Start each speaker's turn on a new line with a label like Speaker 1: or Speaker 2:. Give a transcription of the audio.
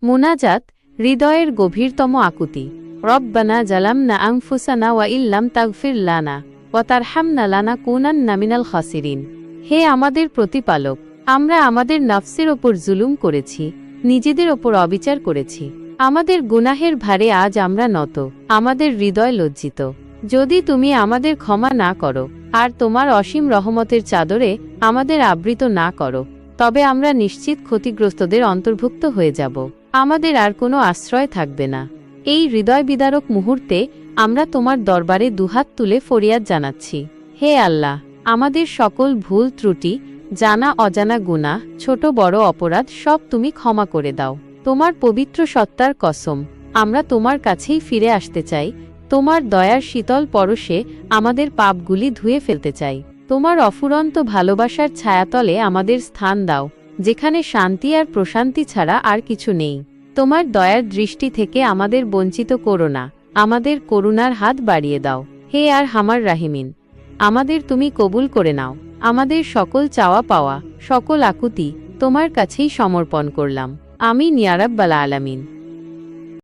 Speaker 1: মুনাজাত হৃদয়ের গভীরতম আকুতি। রব্বানা জালামনা আনফুসানা ওয়া ইল্লাম তাগফির লানা ওয়া তারহামনা লানাকুনান্না মিনাল খাসিরিন। হে আমাদের প্রতিপালক, আমরা আমাদের নফসের ওপর জুলুম করেছি, নিজেদের ওপর অবিচার করেছি। আমাদের গুনাহের ভারে আজ আমরা নত, আমাদের হৃদয় লজ্জিত। যদি তুমি আমাদের ক্ষমা না করো আর তোমার অসীম রহমতের চাদরে আমাদের আবৃত না করো, তবে আমরা নিশ্চিত ক্ষতিগ্রস্তদের অন্তর্ভুক্ত হয়ে যাব। আমাদের আর কোনো আশ্রয় থাকবে না। এই হৃদয় বিদারক মুহূর্তে আমরা তোমার দরবারে দুহাত তুলে ফরিয়াদ জানাচ্ছি। হে আল্লাহ, আমাদের সকল ভুল ত্রুটি, জানা অজানা গুনাহ, ছোট বড় অপরাধ সব তুমি ক্ষমা করে দাও। তোমার পবিত্র সত্তার কসম, আমরা তোমার কাছেই ফিরে আসতে চাই। তোমার দয়ার শীতল পরশে আমাদের পাপগুলি ধুয়ে ফেলতে চাই। তোমার অফুরন্ত ভালোবাসার ছায়াতলে আমাদের স্থান দাও, যেখানে শান্তি আর প্রশান্তি ছাড়া আর কিছু নেই। তোমার দয়ার দৃষ্টি থেকে আমাদের বঞ্চিত করো না, আমাদের করুণার হাত বাড়িয়ে দাও। হে আর হামার রাহিমিন, আমাদের তুমি কবুল করে নাও। আমাদের সকল চাওয়া পাওয়া, সকল আকুতি তোমার কাছেই সমর্পণ করলাম। আমিন ইয়া রাব্বাল আলামিন।